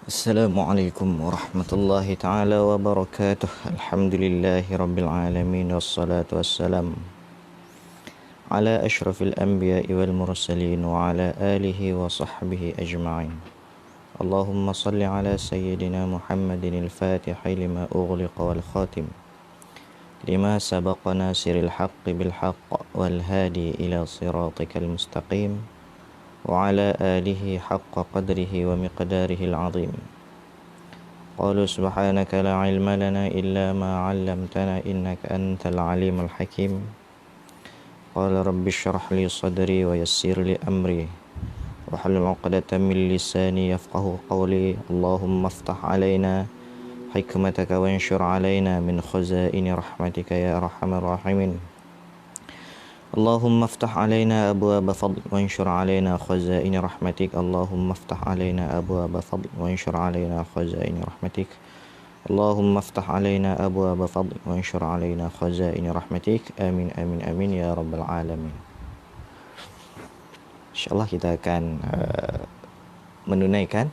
Assalamualaikum warahmatullahi taala wabarakatuh. Alhamdulillahi rabbil alamin wassalatu wassalam ala asyrafil anbiya'i wal mursalin wa ala alihi wa sahbihi ajma'in. Allahumma salli ala sayyidina Muhammadin al-fatihi lima ughliqa wal khatim lima sabaqa nasiril haqqi bil haqq wal hadi ila siratikal mustaqim wa ala alihi haqqa qadrihi wa miqdarihi al-azim. Qalu subhanaka la ilma lana illa ma 'allamtana innaka antal alimul hakim. Qala rabbi shrah li sadri wa yassir li amri wahlul 'uqdatam min lisani yafqahu qawli. Allahumma iftah 'alaina hikmataka wanshur 'alaina min khazaini rahmatika ya arhamar rahimin. Allahumma iftah 'alaina abwaaba fadl wanshur 'alaina khazaini rahmatik. Allahumma iftah 'alaina abwaaba fadl wanshur 'alaina khazaini rahmatik. Allahumma iftah 'alaina abwaaba fadl wanshur 'alaina khazaini rahmatik. Amin amin amin ya rabbal alamin. InsyaAllah kita akan menunaikan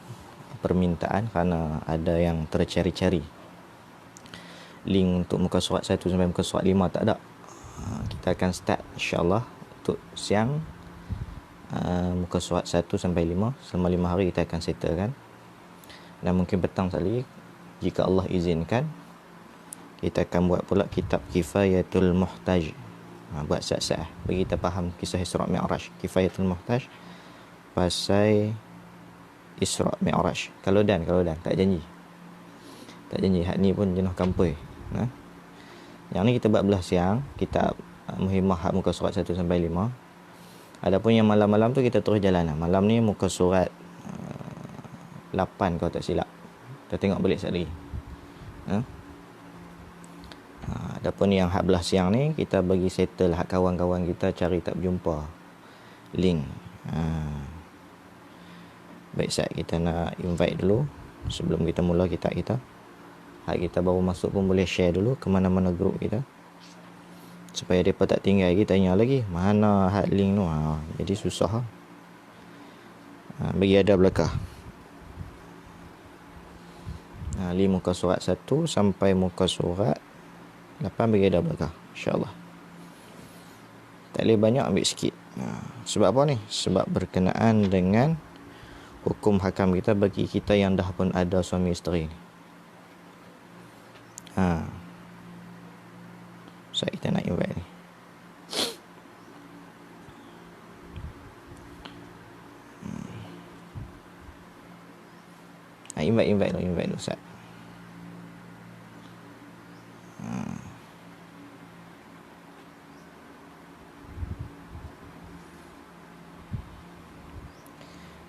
permintaan kerana ada yang tercari-cari link untuk muka surat 1 sampai muka surat 5 tak ada. Kita akan start insyaAllah untuk siang muka surat 1 sampai 5. Selama 5 hari kita akan settlekan. Dan mungkin petang sekali, jika Allah izinkan, kita akan buat pula kitab Kifayatul Muhtaj. Buat sat-sat bagi kita faham kisah Isra' Mi'raj. Kifayatul Muhtaj pasal Isra' Mi'raj. Kalau dan tak janji. Tak janji hak ni pun jenuh kampoi. Yang ni kita buat belah siang, kitab Muhimmah hak muka surat 1 sampai 5. Adapun yang malam-malam tu kita terus jalan. Malam ni muka surat 8 kalau tak silap. Kita tengok balik sekali. Adapun yang hak belah siang ni kita bagi settle hak kawan-kawan kita cari tak berjumpa link. Baik, Sat, kita nak invite dulu sebelum kita mula kitab kita. Hak kita baru masuk pun boleh share dulu ke mana-mana grup kita, supaya mereka tak tinggal lagi tanya lagi mana hak link tu. Jadi susah. Bagi ada belakang. Link muka surat 1 sampai muka surat 8 bagi ada belakang, insyaAllah. Tak boleh banyak, ambil sikit. Sebab apa ni? Sebab berkenaan dengan hukum hakam kita bagi kita yang dah pun ada suami isteri ni. So kita nak invite ni. Invite dulu Ustaz.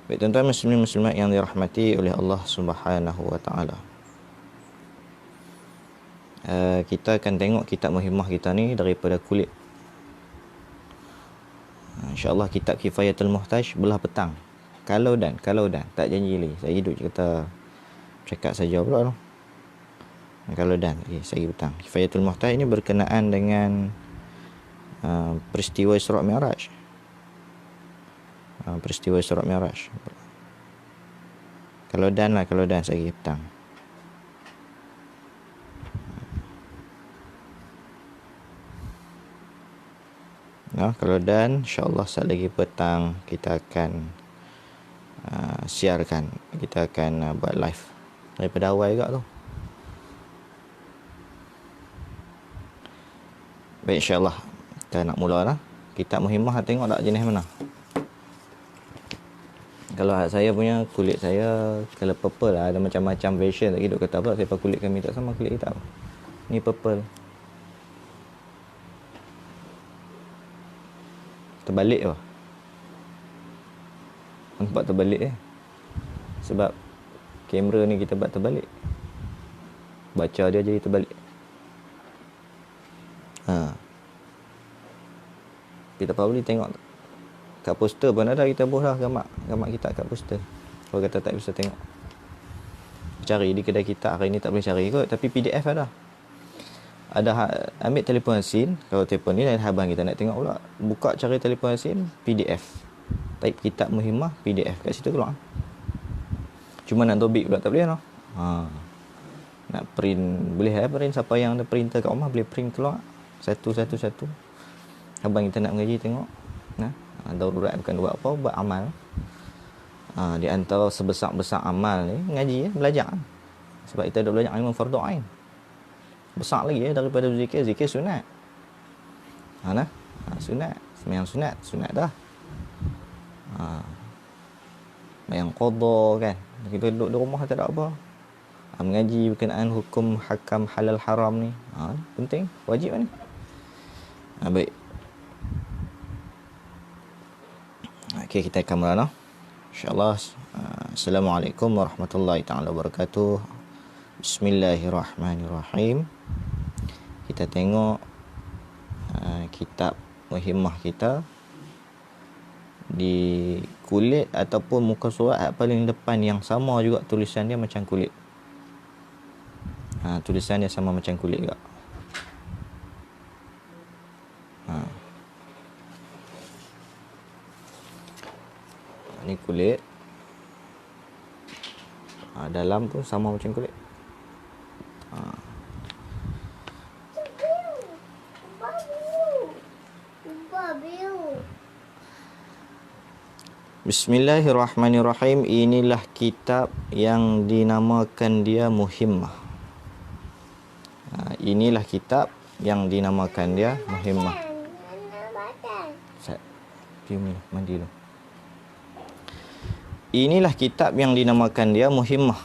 Baik, tuan-tuan muslimin muslimat yang dirahmati oleh Allah Subhanahu wa taala. Kita akan tengok kitab Muhimmah kita ni daripada kulit. InsyaAllah kitab Kifayatul Muhtaj belah petang. Kalau dan tak janji lagi. Saya hidup kita cakap saja pula tu. Kalau dan saya petang. Kifayatul Muhtaj ini berkenaan dengan peristiwa Isra' Mi'raj. Peristiwa Isra' Mi'raj. Kalau dan saya petang. Kalau dan insyaAllah saat lagi petang kita akan siarkan. Kita akan buat live daripada awal juga tu. Baik, insyaAllah kita nak mula lah. Kitab Muhimmah tengok tak jenis mana. Kalau saya punya kulit saya kalau purple lah, ada macam-macam version. Tak hidup kata apa, siapa kulit kami tak sama kulit kita. Ni purple. Terbalik lah. Nampak terbalik sebab kamera ni kita buat terbalik. Baca dia jadi terbalik. Kita probably tengok kat poster pun ada, kita buat lah gambar kita kat poster. Kalau kata tak bisa tengok, cari di kedai kita. Hari ni tak boleh cari kot, tapi PDF ada. Ambil telefon asin. Kalau telefon ni lain habang kita nak tengok pula. Buka cari telefon asin, PDF. Type kitab Muhimmah, PDF. Kat situ keluar. Cuma nak tobik pula tak boleh noh. Nak print boleh print, siapa yang ada printer kat rumah boleh print keluar satu. Abang kita nak mengaji tengok. Darurat bukan buat apa, buat amal. Di antara sebesar-besar amal ni ngaji belajar. Sebab kita dah belajar ilmu fardu ain. Besar lagi daripada zikir. Zikir sunat. Sunat. Sembahyang sunat dah. Sembahyang qada kan. Kita duduk di rumah tak ada apa. Mengaji berkenaan hukum hakam halal haram ni. Penting, wajib ni. Baik. Okey, kita akan mula InsyaAllah. Assalamualaikum warahmatullahi ta'ala wabarakatuh. Bismillahirrahmanirrahim. Kita tengok kitab muhimmah kita di kulit ataupun muka surat paling depan yang sama juga tulisan dia macam kulit. Tulisan dia sama macam kulit juga. Ni kulit. Dalam pun sama macam kulit. Bismillahirrahmanirrahim. Inilah kitab yang dinamakan dia muhimmah. Inilah kitab yang dinamakan dia muhimmah. Mandi dulu. Inilah kitab yang dinamakan dia muhimmah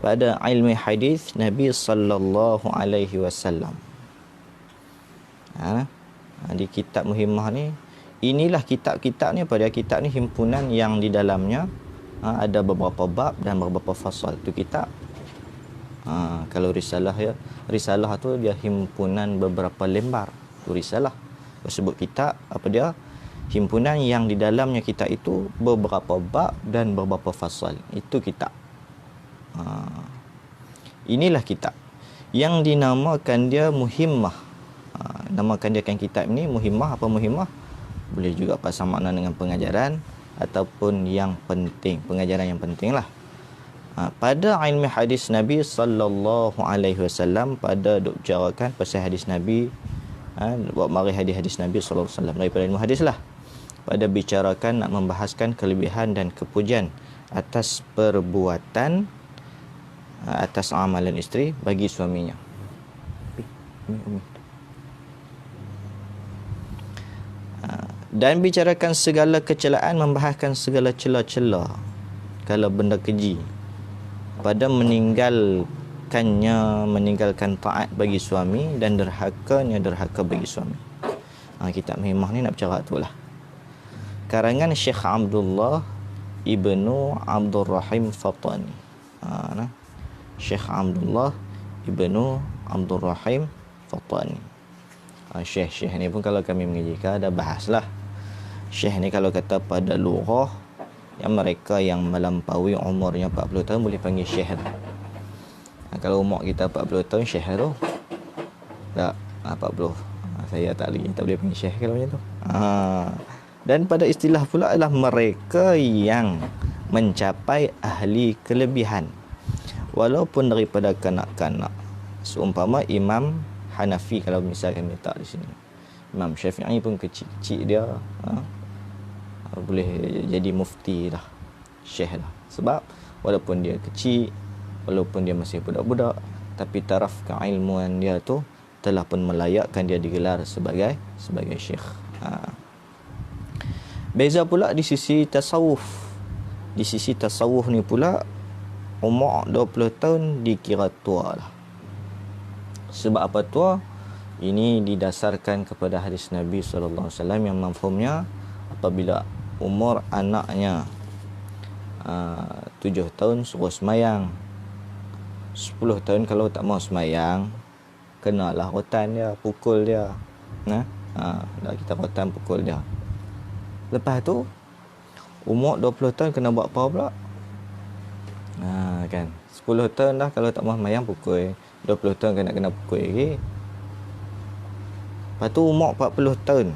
pada ilmu hadis Nabi sallallahu alaihi wasallam. Di kitab muhimmah ni, inilah kitab-kitab ni, pada kitab ni himpunan yang di dalamnya ada beberapa bab dan beberapa fasal. Tu kitab. Kalau risalah tu dia himpunan beberapa lembar. Tu risalah. Sebut kitab apa dia? Himpunan yang di dalamnya kitab itu beberapa bab dan beberapa fasal. Itu kitab. Inilah kitab yang dinamakan dia muhimmah. Namakan dia kan kitab ni muhimmah. Apa muhimmah? Boleh juga pasang makna dengan pengajaran ataupun yang penting, pengajaran yang penting lah. Pada ilmu hadis Nabi sallallahu alaihi wasallam, pada duk bicarakan pasal hadis Nabi, buat mari hadis-hadis Nabi sallallahu alaihi wasallam daripada ilmu hadis lah. Pada bicarakan nak membahaskan kelebihan dan kepujian atas perbuatan, atas amalan isteri bagi suaminya. Dan bicarakan segala kecelaan, membahaskan segala celah-celah kalau benda keji pada meninggalkan taat bagi suami dan derhaka bagi suami. Kitab muhimmah ni nak bercakap tu lah. Karangan Syekh Abdullah ibnu Abdul Rahim Fatani. Syekh Abdullah ibnu Abdul Rahim Fatani. Syekh ni pun kalau kami mengajikan ada bahaslah. Syekh ni kalau kata pada lughah yang mereka yang melampaui umurnya 40 tahun boleh panggil syekh. Kalau umur kita 40 tahun syekh tu. Tak, 40. Saya tak boleh panggil syekh kalau macam tu. Dan pada istilah pula adalah mereka yang mencapai ahli kelebihan walaupun daripada kanak-kanak. Seumpama Imam Hanafi, kalau misalkan letak di sini, Imam Syafi'i pun kecil-kecil dia boleh jadi mufti dah, syekh dah. Sebab walaupun dia kecil, walaupun dia masih budak-budak, tapi taraf keilmuan dia tu telah pun melayakkan dia digelar sebagai syekh. Beza pula di sisi tasawuf. Di sisi tasawuf ni pula umur 20 tahun dikira tua lah. Sebab apa tua? Ini didasarkan kepada hadis Nabi sallallahu alaihi wasallam yang mafhumnya apabila umur anaknya 7 tahun suruh semayang, 10 tahun kalau tak mau semayang, kenalah rotan dia, pukul dia. Dah kita rotan pukul dia. Lepas tu umur 20 tahun kena buat apa pula? Kan 10 tahun dah kalau tak mau semayang pukul, 20 tahun kena pukul lagi. Lepas tu umur 40 tahun.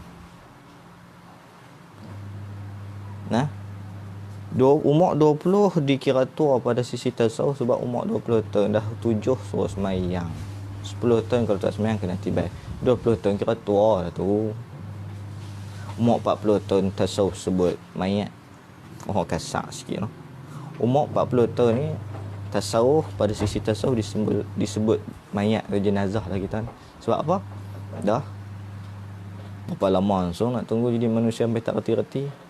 Umur 20 dikira tua pada sisi tasawuf sebab umur 20 tahun dah 7 suruh semayang. 10 tahun kalau tak semayang kena tibai. 20 tahun kira tua dah tu. Umur 40 tahun tasawuf sebut mayat. Oh, kasar sikit no. Umur 40 tahun ni tasawuf, pada sisi tasawuf disebut mayat atau jenazah lah kita ni. Sebab apa? Dah berapa lama langsung nak tunggu jadi manusia sampai tak reti-reti.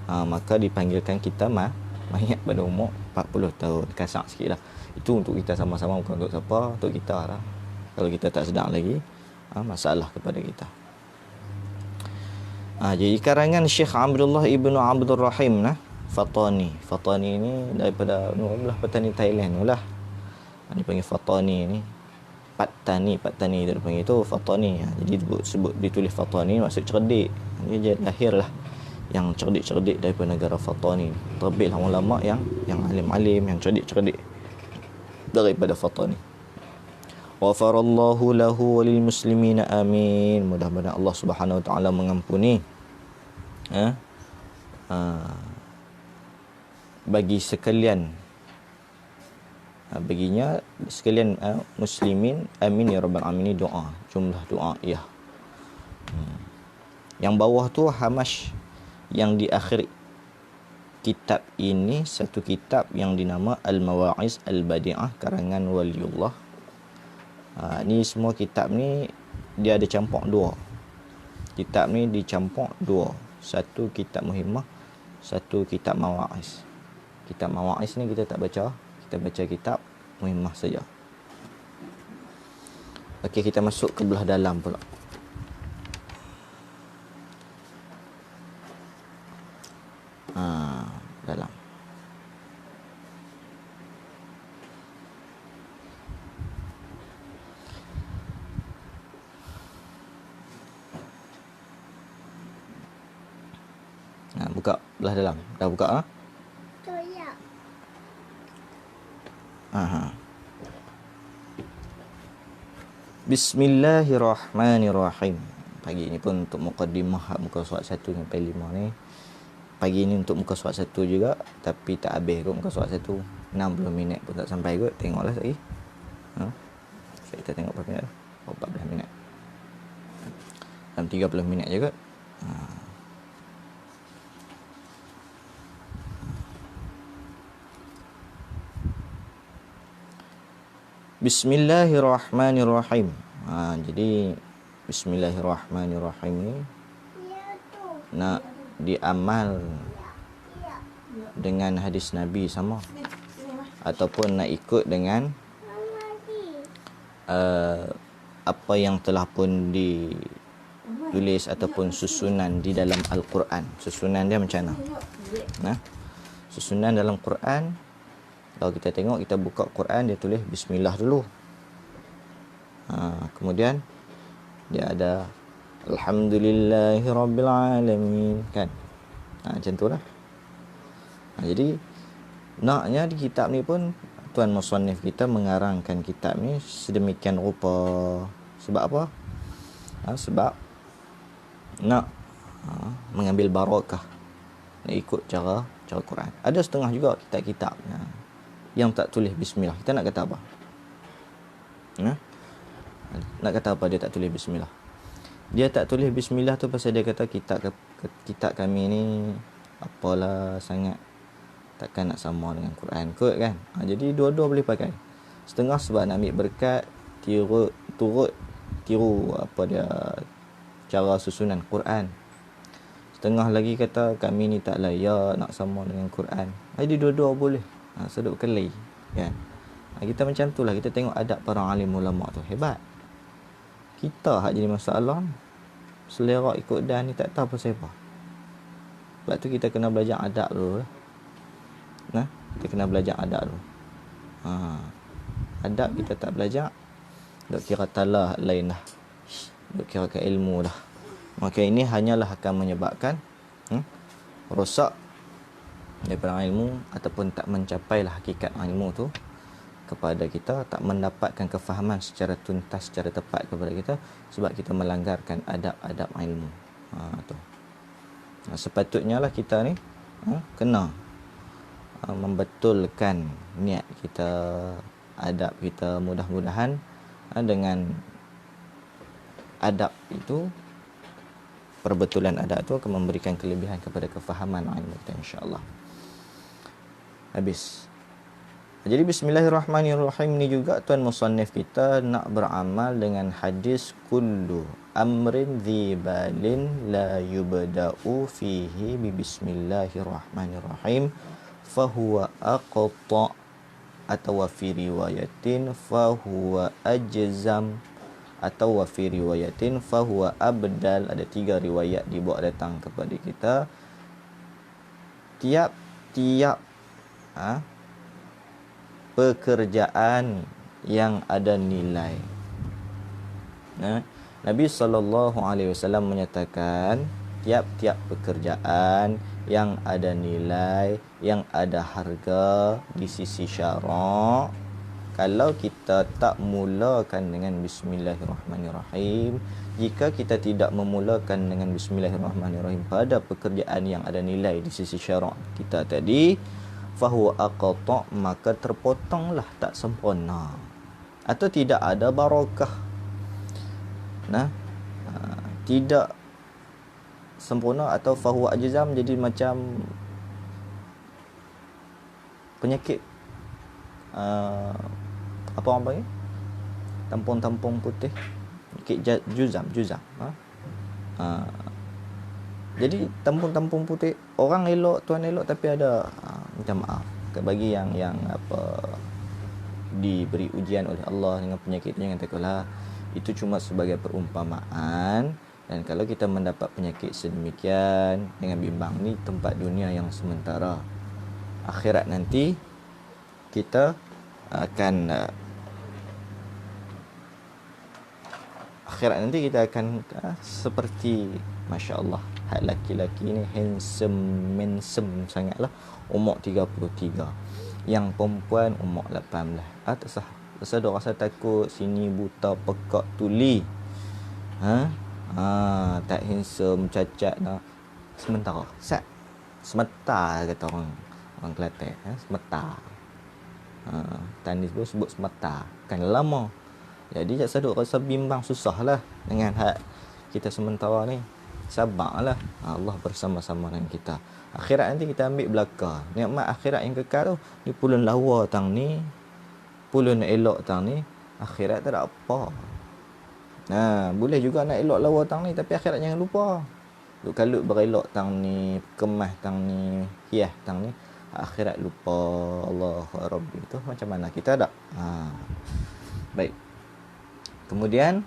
Maka dipanggilkan kita mayat pada umur 40 tahun. Kasar sikit lah. Itu untuk kita sama-sama, bukan untuk siapa, untuk kita lah. Kalau kita tak sedar lagi, masalah kepada kita. Jadi karangan Syekh Abdullah ibnu Abdul Rahim Fatani. Fatani ni daripada belah petani Thailand lah. Dipanggil Fatani ni. Patani dia panggil tu Fatani. Jadi sebut ditulis Fatani maksud cerdik. Dia lahirlah yang cerdik-cerdik daripada negara Fatani. Terbitlah ulama yang alim-alim, yang cerdik-cerdik daripada Fatani. Ghafarallahu lahu walil muslimina amin. Mudah-mudahan Allah Subhanahu wa taala mengampuni bagi sekalian baginya sekalian muslimin, amin ya rabbal alamin. Doa, jumlah doa ya. Yang bawah tu hamash yang di akhir kitab ini, satu kitab yang dinama Al-Mawa'iz Al-Badi'ah karangan Waliullah. Ni semua kitab ni dia ada campur dua. Kitab ni dicampur dua. Satu kitab Muhimmah, satu kitab Mawa'iz. Kitab Mawa'iz ni kita tak baca, kita baca kitab Muhimmah saja. Okey, kita masuk ke belah dalam pula. Dalam. Buka belah dalam. Dah buka Ya. Bismillahirrahmanirrahim. Pagi ni pun untuk mukaddimah muka surat 1 sampai 5 ni. Pagi ni untuk muka surat 1 juga, tapi tak habis kot muka surat 1. 60 minit pun tak sampai kot. Tengoklah lagi. Kita tengok berapa minit dah. 14 minit. Dalam 30 minit je kot. Bismillahirrahmanirrahim. Jadi Bismillahirrahmanirrahim ni nak diamal dengan hadis Nabi sama, ataupun nak ikut dengan apa yang telah pun ditulis ataupun susunan di dalam Al-Quran. Susunan dia macam mana? Susunan dalam Quran, kalau kita tengok, kita buka Quran, dia tulis Bismillah dulu. Kemudian dia ada Alhamdulillahirabbil alamin, kan? Macam tu lah. Jadi naknya di kitab ni pun tuan musannif kita mengarangkan kitab ni sedemikian rupa. Sebab apa? Sebab nak mengambil barakah, nak ikut cara Quran. Ada setengah juga kitab-kitab yang tak tulis bismillah. Kita nak kata apa? Nak kata apa dia tak tulis bismillah? Dia tak tulis bismillah tu pasal dia kata kitab kami ni apalah sangat, takkan nak sama dengan Quran kot, kan? Jadi dua-dua boleh pakai. Setengah sebab nak ambil berkat, turut tiru apa dia cara susunan Quran. Setengah lagi kata kami ni tak layak nak sama dengan Quran. Jadi dua-dua boleh. Sedut kelai, kan? Kita macam tu lah. Kita tengok adab para alim ulama tu hebat. Kita hak jadi masalah, selera ikut dan ni tak tahu pasal apa. Sebab tu kita kena belajar adab dulu lah. Kita kena belajar adab dulu. Adab kita tak belajar, dok kira talah lain lah, dok kira ke ilmu lah. Maka ini hanyalah akan menyebabkan rosak daripada ilmu, ataupun tak mencapailah hakikat ilmu tu kepada kita, tak mendapatkan kefahaman secara tuntas, secara tepat kepada kita, sebab kita melanggarkan adab-adab ilmu. Tu. Sepatutnya lah kita ni kena membetulkan niat kita, adab kita. Mudah-mudahan dengan adab itu, perbetulan adab itu akan memberikan kelebihan kepada kefahaman ilmu kita, insya-Allah. Habis. Jadi bismillahirrahmanirrahim ni juga tuan musannif kita nak beramal dengan hadis kullu amrin dzibalin la yubda'u fihi bi bismillahirrahmanirrahim fahuwa aqta, atau fi riwayatin fahuwa ajzam, atau fi riwayatin fahuwa abdal. Ada 3 riwayat dibawa datang kepada kita. Tiap-tiap pekerjaan yang ada nilai. Nabi SAW menyatakan tiap-tiap pekerjaan yang ada nilai, yang ada harga di sisi syarak, kalau kita tak mulakan dengan bismillahirrahmanirrahim, jika kita tidak memulakan dengan bismillahirrahmanirrahim pada pekerjaan yang ada nilai di sisi syarak kita tadi, fahuwa aqta, maka terpotonglah, tak sempurna, atau tidak ada barakah. Tidak sempurna, atau fahuwa ajzam, jadi macam penyakit apa orang panggil, tampung-tampung putih, penyakit juzam. Jadi tampung-tampung putih, orang elok, tuan elok, tapi ada minta maaf bagi yang diberi ujian oleh Allah dengan penyakit, jangan takutlah, itu cuma sebagai perumpamaan. Dan kalau kita mendapat penyakit sedemikian dengan bimbang, ni tempat dunia yang sementara. Akhirat nanti kita akan seperti Masya Allah, hak laki-laki ni handsome sangatlah, umur 33, yang perempuan umur 18. Terasa rasa takut sini buta pekak tuli, tak handsome, cacat dah. Sementara semeta kata orang Kelantan, semeta. Tani sebut semeta, kan lama. Jadi tak saduk rasa bimbang, susahlah dengan hak kita sementara ni. Sabarlah, Allah bersama-sama dengan kita. Akhirat nanti kita ambil belaka. Nikmat akhirat yang kekal tu, ni pulun lawa tang ni, pulun elok tang ni, akhirat tak ada apa. Boleh juga nak elok lawa tang ni, tapi akhirat jangan lupa. Duk kalut berelok tang ni, kemas tang ni, hias tang ni, akhirat lupa Allah Rabbi. Tu macam mana kita tak? Baik. Kemudian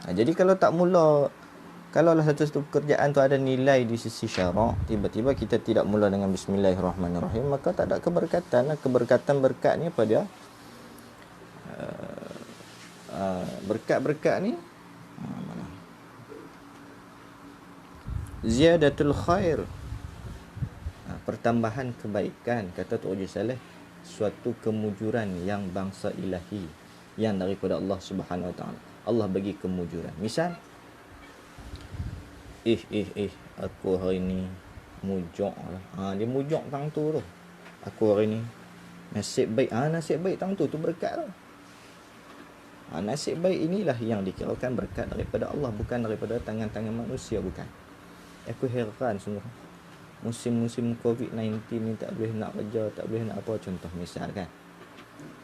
jadi kalau tak mula, kalaulah satu pekerjaan tu ada nilai di sisi syarak, tiba-tiba kita tidak mula dengan bismillahirrahmanirrahim, maka tak ada keberkatan. Keberkatan berkat ni apa dia? Berkat-berkat ni mana? Ziyadatul khair, pertambahan kebaikan. Kata Tok Haji Saleh, suatu kemujuran yang bangsa ilahi, yang daripada Allah Subhanahu Wa Taala. Allah bagi kemujuran. Misal, aku hari ni mujok lah. Dia mujok tang tu. Aku hari ni nasib baik. Nasib baik tang tu berkat tu. Nasib baik inilah yang dikirakan berkat daripada Allah, bukan daripada tangan-tangan manusia, bukan. Aku heran sungguh. Musim-musim COVID-19 ni tak boleh nak kerja, tak boleh nak apa, contoh misal kan.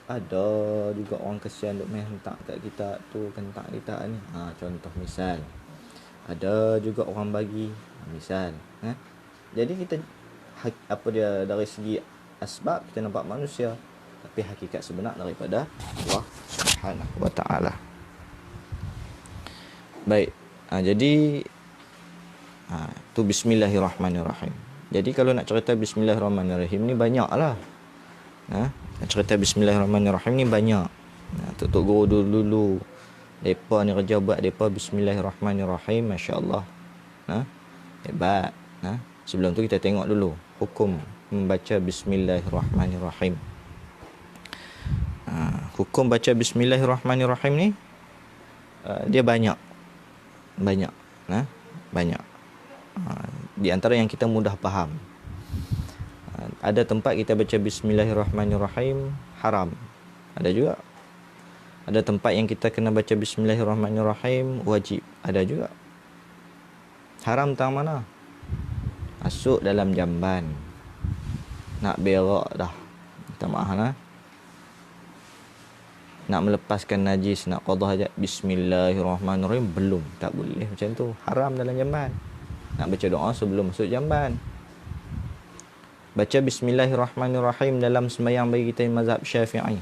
Ada juga orang kesian duk main hentak kat kita tu, kentak kita ni. Contoh misal. Ada juga orang bagi, misal. Jadi kita dari segi asbab kita nampak manusia, tapi hakikat sebenar daripada Allah Subhanahu Wa Taala. Baik. Jadi tu bismillahirrahmanirrahim. Jadi kalau nak cerita bismillahirrahmanirrahim ni banyaklah. Nak cerita bismillahirrahmanirrahim ni banyak. Tok guru dulu depa ni kerja buat depa bismillahirrahmanirrahim, masya-Allah. Hebat. Sebelum tu kita tengok dulu hukum membaca bismillahirrahmanirrahim. Hukum baca bismillahirrahmanirrahim ni dia banyak. Banyak. Banyak. Di antara yang kita mudah faham. Ada tempat kita baca Bismillahirrahmanirrahim haram. Ada juga. Ada tempat yang kita kena baca Bismillahirrahmanirrahim wajib. Ada juga. Haram tang mana? Masuk dalam jamban. Nak berak dah. Minta maaf Nak melepaskan najis, nak qadah hajat, Bismillahirrahmanirrahim, belum. Tak boleh macam tu. Haram dalam jamban. Nak baca doa sebelum masuk jamban. Baca Bismillahirrahmanirrahim dalam sembahyang bagi kita mazhab Syafi'i.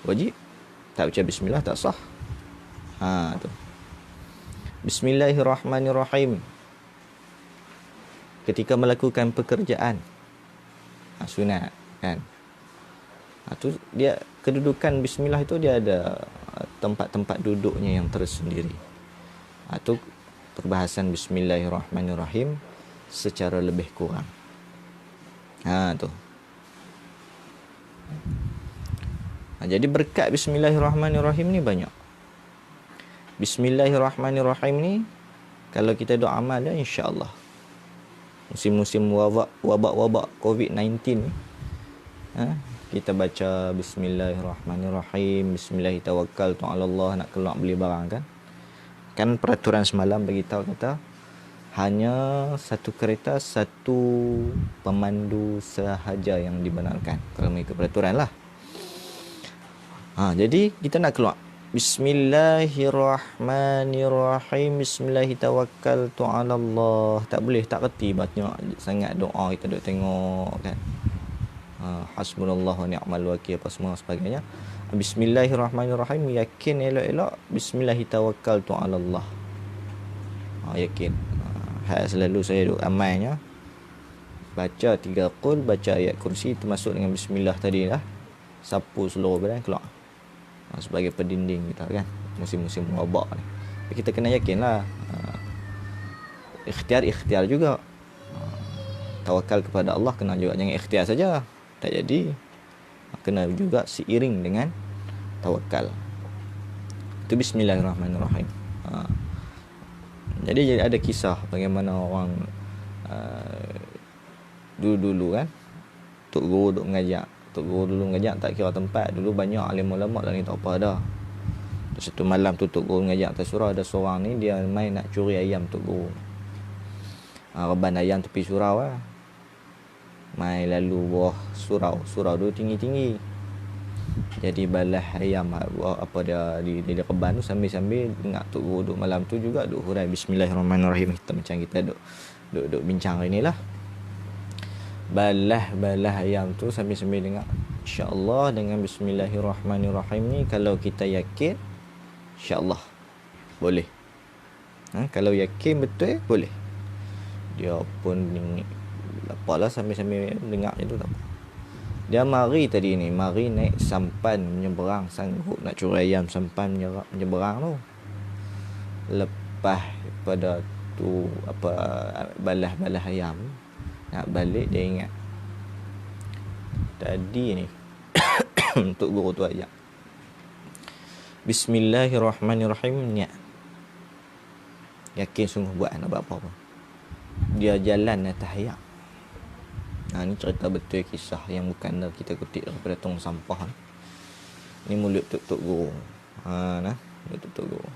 Wajib. Tak baca bismillah tak sah. Tu. Bismillahirrahmanirrahim. Ketika melakukan pekerjaan. Sunat kan. Tu dia kedudukan bismillah itu dia ada tempat-tempat duduknya yang tersendiri. Tu perbahasan Bismillahirrahmanirrahim secara lebih kurang. Tu. Jadi berkat Bismillahirrahmanirrahim ni banyak. Bismillahirrahmanirrahim ni kalau kita doa amal ya, insya-Allah. Musim-musim wabak COVID-19 ni, kita baca Bismillahirrahmanirrahim, Bismillahirrahmanirrahim, Allah nak keluar beli barang kan. Kan peraturan semalam beritahu kata hanya satu kereta, satu pemandu sahaja yang dibenarkan. Kalau mengikut peraturan lah. Jadi kita nak keluar Bismillahirrahmanirrahim, Bismillahirrahmanirrahim. Tak boleh, tak reti banyak sangat doa kita duk tengok kan. Hasbunallahu wa ni'mal wakil apa semua sebagainya. Bismillahirrahmanirrahim, yakin elok-elok Bismillahirrahmanirrahim. Yakin. Selalu saya duk amalnya baca 3 qul, baca ayat kursi termasuk dengan bismillah tadi lah. Sapu seluruh badan keluar. Sebagai pendinding kita kan musim-musim wabak ni. Kita kena yakin lah. Ikhtiar juga. Tawakal kepada Allah kena juga, jangan ikhtiar saja tak jadi. Kena juga seiring dengan tawakal. Itu Bismillahirrahmanirrahim. Jadi ada kisah bagaimana orang dulu kan tok guru duk mengajak. Tok guru dulu mengajak tak kira tempat. Dulu banyak alim ulama dah ni tak apa dah. Satu malam tu tok guru mengajak atas surau, ada seorang ni dia main nak curi ayam tok guru. Reban ayam tepi surau lah. Main lalu bawah surau dulu tinggi-tinggi. Jadi balas ayam apa dia di reban tu sambil dengar tok guru duk malam tu juga duk hurai Bismillahirrahmanirrahim. Kita macam kita duk bincang hari ni lah. Balah ayam tu sambil dengar insya-Allah dengan Bismillahirrahmanirrahim ni kalau kita yakin insya-Allah boleh. Kalau yakin betul boleh. Dia pun apalah sambil dengar itu tak apa. Dia mari naik sampan menyeberang, sanggup nak curi ayam sampan menyeberang tu. Lepas pada tu balah ayam nak balik dia ingat tadi ni untuk guru tu ayat Bismillahirrahmanirrahim niat. Yakin sungguh buat nak buat apa-apa. Dia jalan atas ayam. Ni cerita betul kisah yang bukan kita kutip daripada tong sampah. Ni mulut tok guru. Mulut tok guru.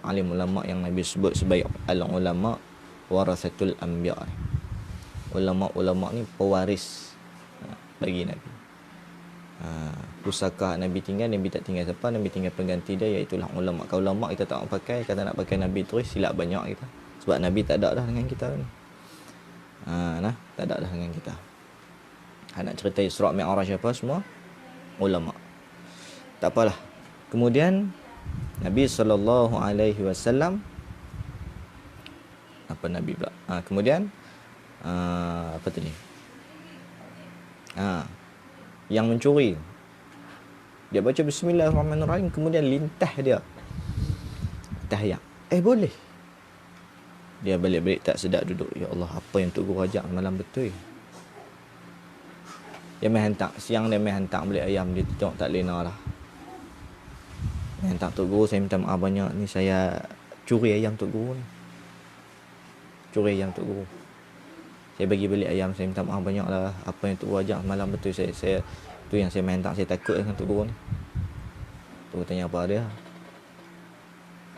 Alim ulama yang Nabi sebut sebagai al-ulama warasatul anbiya. Ulama-ulama ni pewaris bagi Nabi. Pusaka Nabi tinggal, Nabi tak tinggal siapa, Nabi tinggal pengganti dia, iaitu ulama. Kalau ulama kita tak mau pakai, kata nak pakai Nabi terus silap banyak kita. Sebab Nabi tak ada dah dengan kita ni. Tak ada dah dengan kita. Nak cerita Isra' Mi'raj apa semua ulama. Tak apalah. Kemudian Nabi SAW Nabi pula. Kemudian apa tadi? Yang mencuri dia baca Bismillahirrahmanirrahim, kemudian lintah dia tahiyat. Boleh. Dia balik-balik tak sedap duduk. Ya Allah, apa yang Tok Guru ajak malam betul. Dia main hantar siang, dia main hantar beli ayam, dia tengok tak lena lah. Tak Tok Guru, saya minta maaf banyak ni, saya curi ayam Tok Guru ni. Curi ayam Tok Guru. Saya bagi balik ayam, saya minta maaf banyak lah. Apa yang Tok Guru ajak malam betul, saya tu yang saya main tak, saya takut dengan Tok Guru ni. Tok Guru tanya apa dia,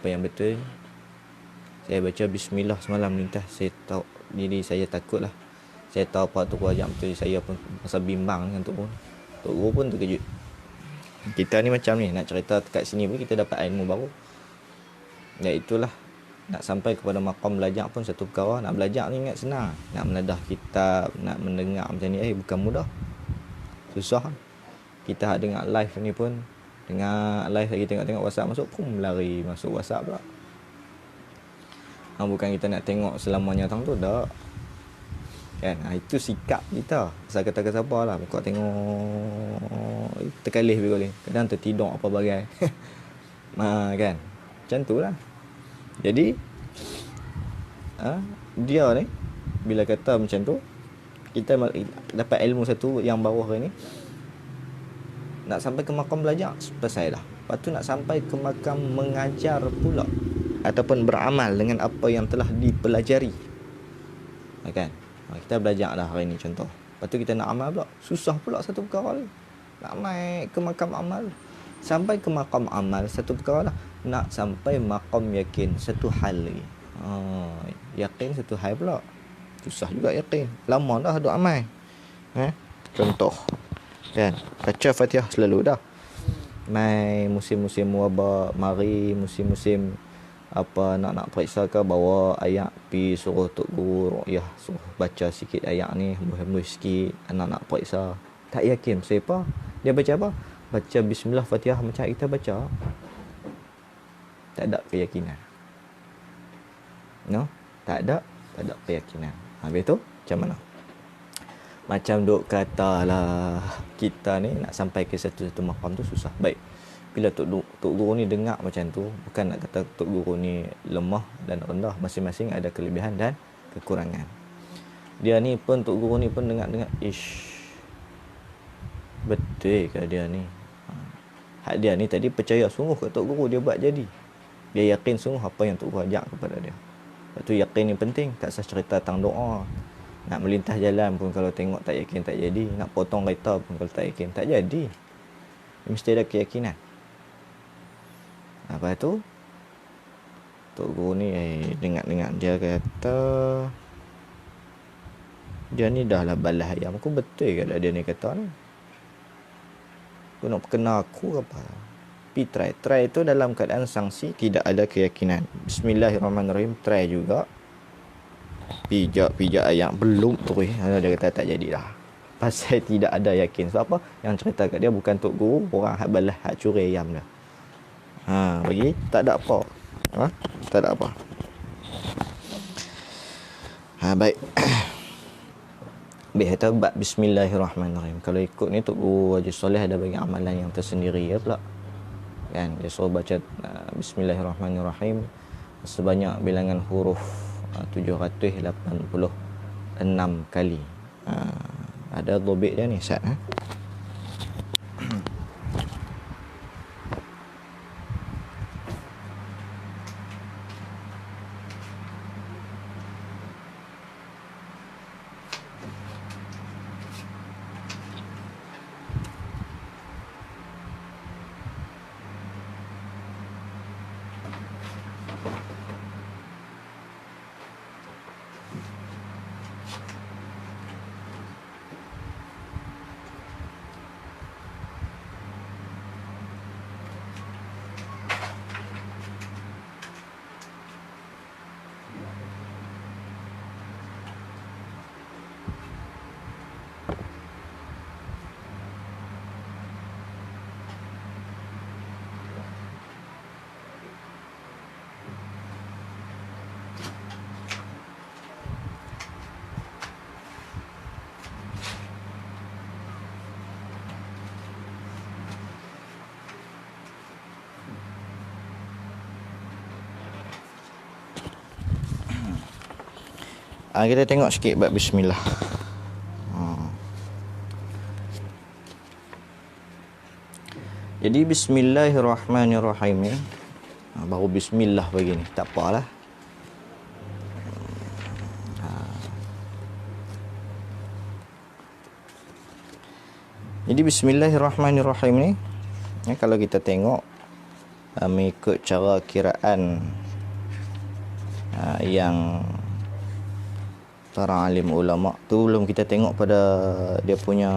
apa yang betul. Saya baca bismillah semalam lintas, saya tahu diri saya takut lah. Saya tahu apa Tok Guru ajak betul, saya pun rasa bimbang dengan Tok Guru. Tok Guru pun terkejut. Kita ni macam ni, nak cerita dekat sini pun kita dapat ilmu baru. Itulah, nak sampai kepada maqam belajar pun satu perkara. Nak belajar ni ingat senang. Nak menedah kitab, nak mendengar macam ni, bukan mudah. Susah. Kita dengar live ni pun, dengar live lagi, tengok-tengok WhatsApp masuk, pun lari masuk WhatsApp pula. Bukan kita nak tengok selamanya tang tu, tak. Kan, itu sikap kita. Saya kata siapa lah, kau tengok terkalih boleh. Kadang tertidur apa bagai. Kan. Macam tu lah. Jadi dia ni bila kata macam tu, kita dapat ilmu satu yang bawah ni. Nak sampai ke makam belajar, selesai dah. Lepas tu nak sampai ke makam mengajar pula, ataupun beramal dengan apa yang telah dipelajari. Kan? Kita belajar dah hari ni contoh. Lepas tu kita nak amal pula. Susah pula satu perkara ni. Nak naik ke makam amal. Sampai ke makam amal satu perkara lah. Nak sampai makam yakin satu hal lagi. Yakin satu hal pula. Susah juga yakin. Lama dah duk amal. Contoh. Kan? Baca Fatihah selalu dah. Mai musim-musim wabak, mari musim-musim apa nak periksa ke, bawa ayat pi suruh Tok Guru ruqyah, suruh baca sikit ayat ni, hembus sikit, nak periksa. Tak yakin siapa dia baca apa, baca bismillah Fatihah macam kita baca, tak ada keyakinan. Tak ada keyakinan. Habis tu macam mana? Macam duk katalah kita ni nak sampai ke satu maqam tu susah. Baik, bila Tok Guru ni dengar macam tu, bukan nak kata Tok Guru ni lemah dan rendah, masing-masing ada kelebihan dan kekurangan. Dia ni pun, Tok Guru ni pun dengar, betul ke dia ni? Hak dia ni tadi percaya sungguh kat Tok Guru, dia buat jadi. Dia yakin sungguh apa yang Tok Guru ajak kepada dia. Lepas tu yakin ni penting. Tak sah cerita tentang doa. Nak melintas jalan pun kalau tengok tak yakin tak jadi. Nak potong kereta pun kalau tak yakin tak jadi. Mesti ada keyakinan. Lepas tu Tok Guru ni dengar dia kata, dia ni dah lah balas ayam aku. Betul ke dia ni kata ni? Kau nak kenal aku apa? Pergi try tu dalam keadaan sangsi, tidak ada keyakinan. Bismillahirrahmanirrahim, try juga. Pijak ayam belum terus. Dia kata tak jadi dah. Pasal tidak ada yakin. Sebab apa? Yang cerita kat dia bukan Tok Guru, orang hak balas, hak curi ayam dah. Bagi tak ada apa. Tak ada apa. Baik. Kata bab bismillahirrahmanirrahim. Kalau ikut ni Tok Guru Haji Soleh ada bagi amalan yang tersendiri ya pula. Kan, dia suruh baca bismillahirrahmanirrahim sebanyak bilangan huruf 786 kali. Ada dobit dia ni Ustaz. Kita tengok sikit bab bismillah. Jadi bismillahirrahmanirrahim ni. Baru bismillah begini, tak apalah. Jadi bismillahirrahmanirrahim ni, kalau kita tengok mengikut cara kiraan yang para alim ulama tu, belum kita tengok pada dia punya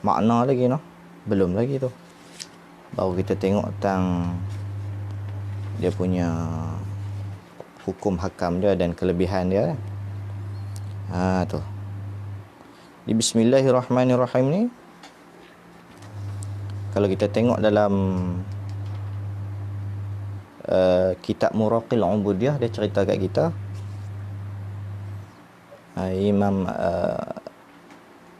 makna lagi belum lagi tu. Baru kita tengok tentang dia punya hukum hakam dia dan kelebihan dia. Tu. Di bismillahirrahmanirrahim ni, kalau kita tengok dalam kitab Muraqil Ubudiyah, dia cerita kat kita, Imam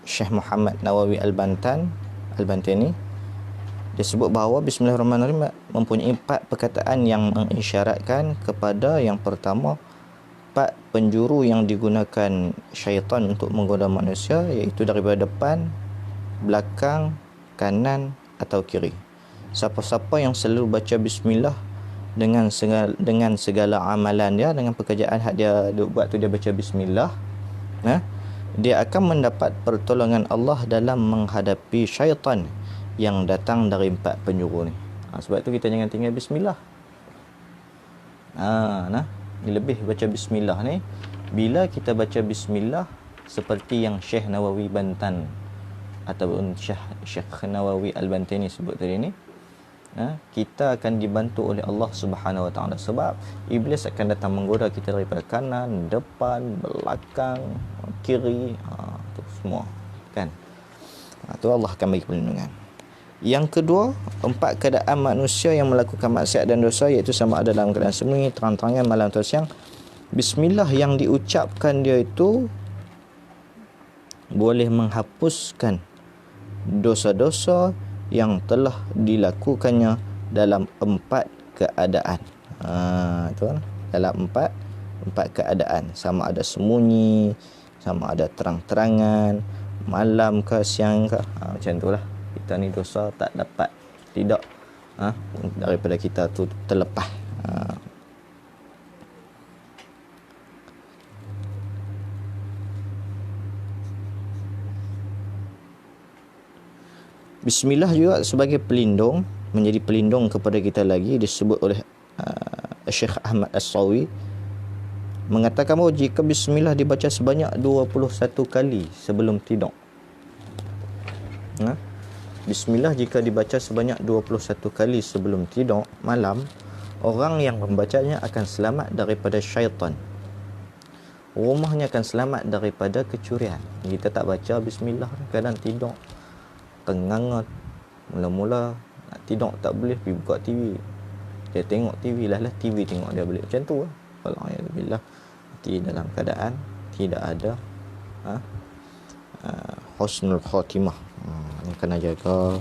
Syekh Muhammad Nawawi Al-Bantani, dia sebut bahawa bismillahirrahmanirrahim mempunyai 4 perkataan yang mengisyaratkan kepada yang pertama, 4 penjuru yang digunakan syaitan untuk menggoda manusia, iaitu daripada depan, belakang, kanan atau kiri. Siapa-siapa yang selalu baca bismillah dengan segala amalan dia, dengan pekerjaan hak dia buat tu, dia baca bismillah, dia akan mendapat pertolongan Allah dalam menghadapi syaitan yang datang dari 4 penjuru ni. Sebab tu kita jangan tinggal bismillah. Lebih baca bismillah ni. Bila kita baca bismillah seperti yang Syekh Nawawi Bantan ataupun Syekh Nawawi Al-Bantani sebut tadi ni, kita akan dibantu oleh Allah Subhanahu Wa Taala. Sebab iblis akan datang menggoda kita daripada kanan, depan, belakang, kiri, tu semua kan. Tu Allah akan bagi perlindungan. Yang kedua, 4 keadaan manusia yang melakukan maksiat dan dosa, iaitu sama ada dalam keadaan sembunyi, terang-terangan, malam atau siang. Bismillah yang diucapkan dia itu boleh menghapuskan dosa-dosa yang telah dilakukannya dalam 4 keadaan. Dalam 4 keadaan, sama ada sembunyi, sama ada terang-terangan, malam ke siang ke, macam itulah. Kita ni dosa tak dapat daripada kita tu terlepas. Bismillah juga sebagai pelindung, menjadi pelindung kepada kita lagi. Disebut oleh Syekh Ahmad As-Sawi, mengatakan bahawa jika bismillah dibaca sebanyak 21 kali sebelum tidur, bismillah jika dibaca sebanyak 21 kali sebelum tidur malam, orang yang membacanya akan selamat daripada syaitan. Rumahnya akan selamat daripada kecurian. Kita tak baca bismillah, kadang tidur tengangat, mula-mula nak tidur tak boleh, pergi buka TV, dia tengok TV lah TV tengok dia boleh, macam tu lah. Alhamdulillah, mati dalam keadaan tidak ada husnul khatimah. Kena jaga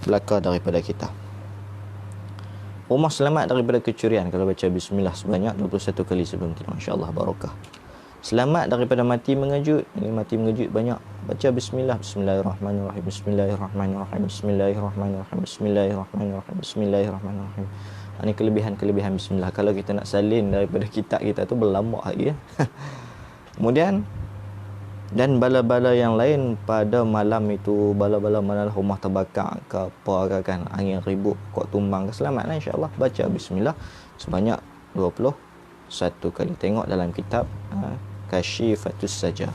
belaka daripada kita. Rumah selamat daripada kecurian kalau baca bismillah sebanyak 21 kali sebelum tidur, insya-Allah barakah. Selamat daripada mati mengejut. Ini mati mengejut banyak. Baca bismillah, bismillahirrahmanirrahim, bismillahirrahmanirrahim, bismillahirrahmanirrahim, bismillahirrahmanirrahim, bismillahirrahmanirrahim. Ini kelebihan-kelebihan bismillah. Kalau kita nak salin daripada kitab kita tu berlambak lagi. Kemudian, dan bala-bala yang lain pada malam itu, bala-bala mana rumah terbakar ke apa kan, angin ribut, kok tumbang ke, selamatlah insya-Allah. Baca bismillah sebanyak 21 kali. Tengok dalam kitab Kashifatus Saja.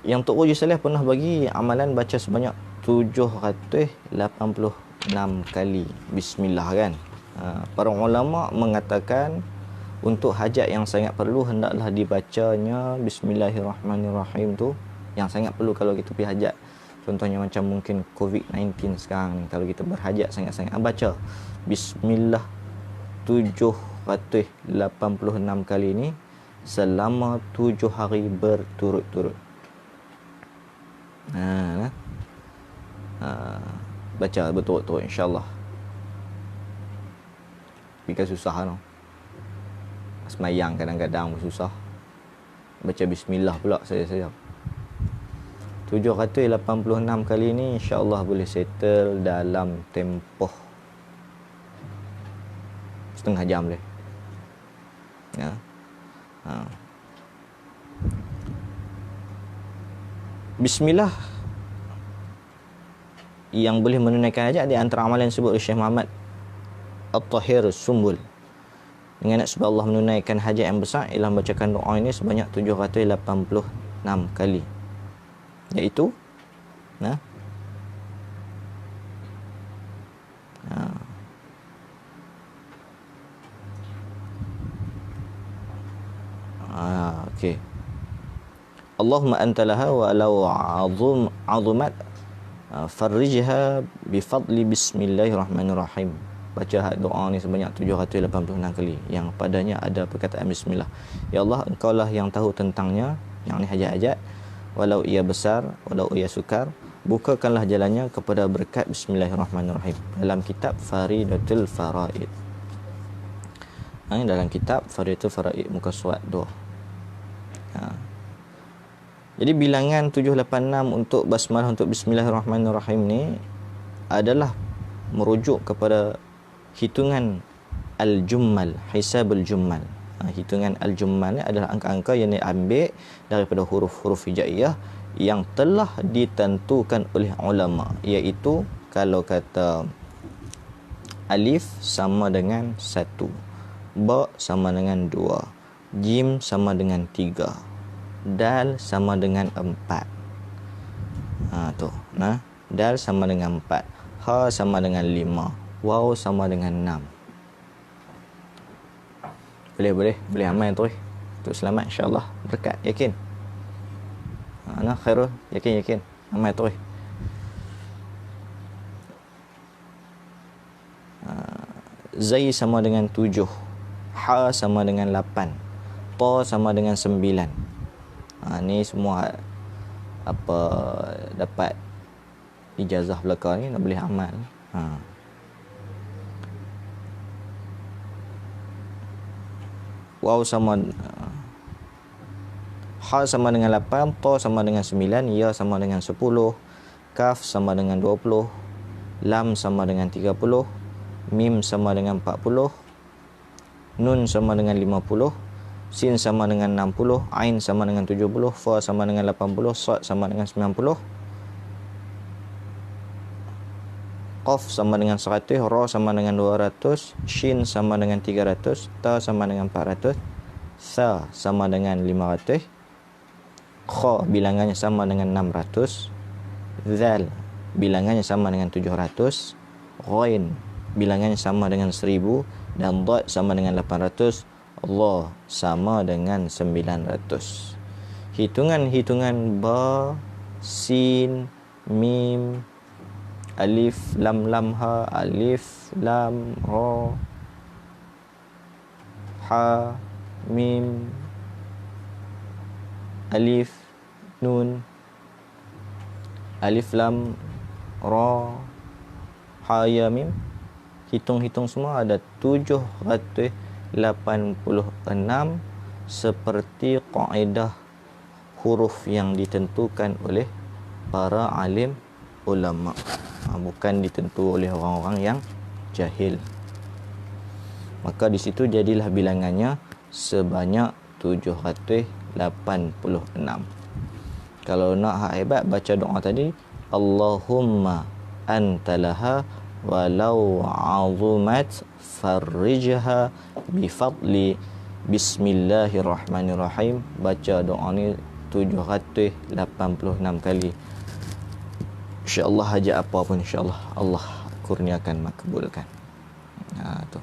Yang Tok Ruji Saleh pernah bagi amalan baca sebanyak 786 kali bismillah kan. Para ulama mengatakan untuk hajat yang sangat perlu hendaklah dibacanya bismillahirrahmanirrahim tu, yang sangat perlu kalau kita pergi hajat. Contohnya macam mungkin COVID-19 sekarang ni, kalau kita berhajat sangat-sangat, baca bismillah 786 kali ni selama 7 hari berturut-turut. Baca berturut-turut insya-Allah. Bukan susah no. Semayang kadang-kadang susah. Baca bismillah pula saya. 786 kali ni insya-Allah boleh settle dalam tempoh setengah jam boleh. Ya. Bismillah yang boleh menunaikan hajat di antara amalan yang disebut oleh Syekh Muhammad At-Tahir Sumbul. Dengan nak sebab Allah menunaikan hajat yang besar ialah membacakan doa ini sebanyak 786 kali. Iaitu okey. Allahumma anta laha wa law azumat farrijha bifadli bismillahirrahmanirrahim. Baca doa ni sebanyak 786 kali yang padanya ada perkataan bismillah. Ya Allah, engkaulah yang tahu tentangnya, yang ni hajat-hajat, walau ia besar, walau ia sukar, bukakanlah jalannya kepada berkat bismillahirrahmanirrahim. Dalam kitab Faridatul Faraid. Dalam kitab Faridatul Faraid muka surat 2. Jadi bilangan 786 untuk basmalah, untuk bismillahirrahmanirrahim ni adalah merujuk kepada hitungan al-jummal, hisabul jummal. Hitungan al-jummal ni adalah angka-angka yang diambil daripada huruf-huruf hijaiyah yang telah ditentukan oleh ulama, iaitu kalau kata alif sama dengan 1, ba sama dengan 2, jim sama dengan 3, dal sama dengan 4. Dal sama dengan 4, ha sama dengan 5, waw sama dengan 6. Boleh amal tu untuk selamat insya-Allah, berkat, yakin. Khairul, yakin amal tu. Zai sama dengan 7, ha sama dengan 8, ta sama dengan 9. Ni semua dapat ijazah belakang ni nak boleh amal. Waw sama ha sama dengan 8, ta sama dengan 9, ya sama dengan 10, kaf sama dengan 20, lam sama dengan 30, mim sama dengan 40, nun sama dengan 50, sin sama dengan 60, ain sama dengan 70, fa sama dengan 80, sad sama dengan 90, qaf sama dengan 100, ra sama dengan 200, shin sama dengan 300, ta sama dengan 400, sa sama dengan 500, kha bilangannya sama dengan 600, zal bilangannya sama dengan 700, ghain bilangannya sama dengan 1000, dan dad sama dengan 800, Allah sama dengan 900. Hitungan ba, sin, mim, alif, lam, ha, alif, lam, ra, ha, mim, alif, nun, alif, lam, ra, ha, ya, mim. Hitung semua ada 786 seperti kaedah huruf yang ditentukan oleh para alim ulama, bukan ditentu oleh orang-orang yang jahil. Maka di situ jadilah bilangannya sebanyak 786. Kalau nak hak hebat, baca doa tadi, Allahumma antalaha walau azumat farrijha bifadli bismillahirrahmanirrahim. Baca doa ni 786 kali. InsyaAllah hajat apa pun insyaAllah Allah kurniakan, makbulkan. Tu.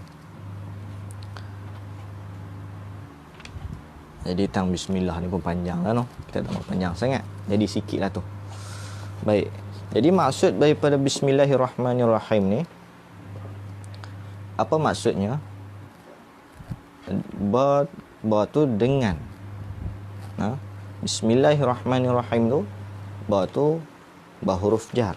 Jadi tang bismillah ni pun panjang lah, no? Kita tak mau panjang sangat, jadi sikit lah tu. Baik, jadi maksud daripada bismillahirrahmanirrahim ni, apa maksudnya? Ba tu dengan. Bismillahirrahmanirrahim tu, ba tu ba huruf jar.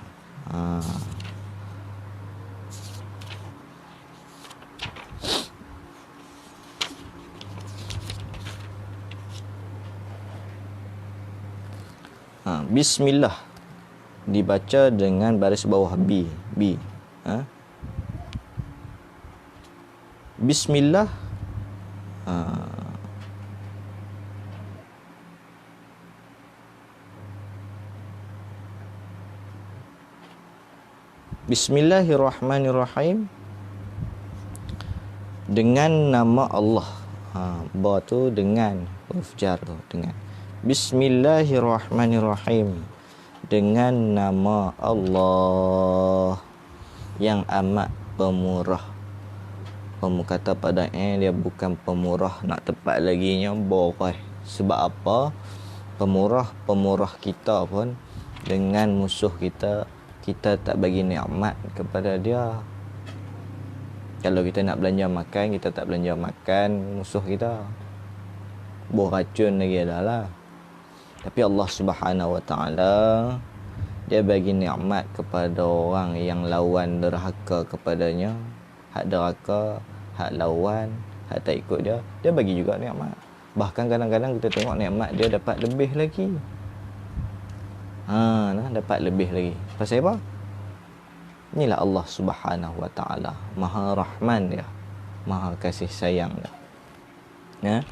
Bismillah dibaca dengan baris bawah B. Bismillah. Bismillahirrahmanirrahim. Dengan nama Allah. Ba tu dengan, huruf jar tu dengan. Bismillahirrahmanirrahim. Dengan nama Allah yang amat pemurah. Kata pada dia bukan pemurah, nak tepat lagi nya borai. Sebab apa? Pemurah kita pun dengan musuh kita tak bagi nikmat kepada dia. Kalau kita nak belanja makan, kita tak belanja makan musuh kita. Beracun lagi adalah. Tapi Allah Subhanahu Wa Taala dia bagi nikmat kepada orang yang lawan derhaka kepadanya. Hak derhaka, hak lawan, hak tak ikut dia bagi juga nikmat. Bahkan kadang-kadang kita tengok nikmat dia dapat lebih lagi. Dapat lebih lagi. Pasal apa? Inilah Allah Subhanahu Wa Taala, Maha Rahman dia, Maha kasih sayang dia.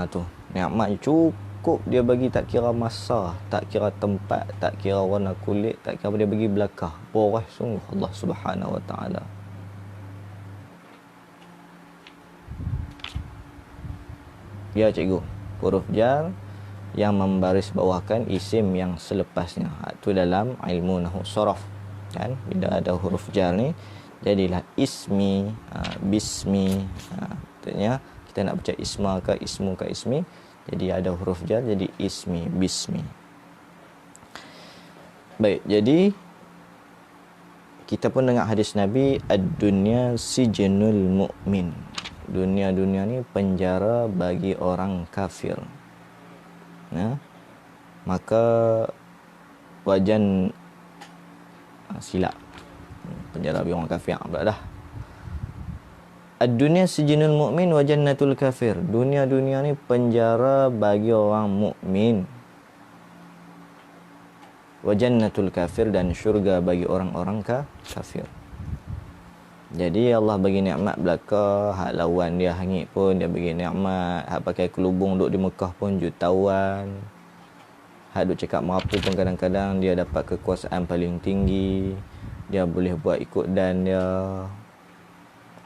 Tu nikmat cukup dia bagi, tak kira masa, tak kira tempat, tak kira warna kulit, tak kira apa, dia bagi belakang. Borah sungguh Allah Subhanahu Wa Taala. Ya cikgu, huruf jar yang membaris bawahkan isim yang selepasnya. Itu dalam ilmu nahwu saraf. Kan, bila ada huruf jar ni jadilah ismi, bismi. Maksudnya kita nak baca isma ke ismu ke ismi, jadi ada huruf jar jadi ismi, bismi. Baik, jadi kita pun dengar hadis Nabi, ad-dunya sijnul mu'min. Dunia ni penjara bagi orang kafir. Maka wajan silap, penjara bagi orang kafir pula dah. Ad-dunya sijnul mu'min wa jannatul kafir. Dunia ni penjara bagi orang mukmin. Wa jannatul kafir, dan syurga bagi orang-orang kafir. Jadi Allah bagi nikmat belaka, hak lawan dia hangit pun dia bagi nikmat, hak pakai kelubung duduk di Mekah pun jutawan. Hak duk cakap merapu pun kadang-kadang dia dapat kekuasaan paling tinggi. Dia boleh buat ikut dan dia.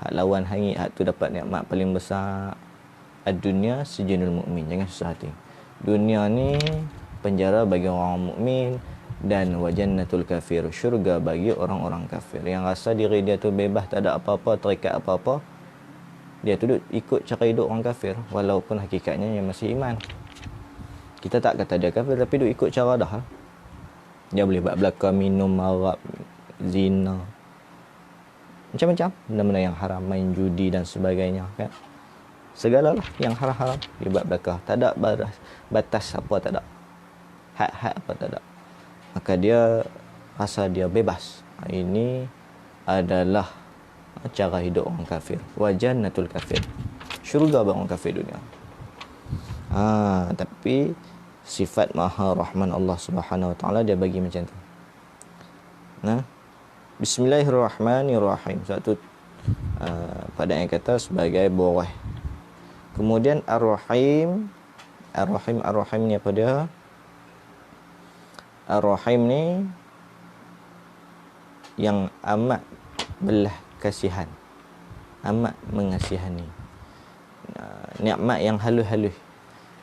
Hak lawan hangit, hak tu dapat nikmat paling besar. Ad-dunya sijnul mu'min. Jangan susah hati. Dunia ni penjara bagi orang mukmin, dan wajannatul kafir, syurga bagi orang-orang kafir. Yang rasa diri dia tu bebas, tak ada apa-apa, terikat apa-apa, dia tu ikut cara hidup orang kafir, walaupun hakikatnya dia masih iman. Kita tak kata dia kafir, tapi duk ikut cara dah. Dia boleh buat belaka, minum, marab, zina, macam-macam benda-benda yang haram, main judi dan sebagainya, kan. Segalalah yang haram-haram dia buat belaka. Tak ada batas apa, tak ada had apa, tak ada. Maka dia rasa dia bebas. Ini adalah cara hidup orang kafir. Wajannatul kafir, syurga bagi orang kafir dunia. Tapi sifat Maha Rahman Allah Subhanahu Wa Taala dia bagi macam tu. Bismillahirrahmanirrahim. Satu pada yang kata sebagai borah. Kemudian Ar-Rahim ni apa dia? Ar-Rahim ni yang amat belah kasihan, amat mengasihani. Nikmat yang halus-halus.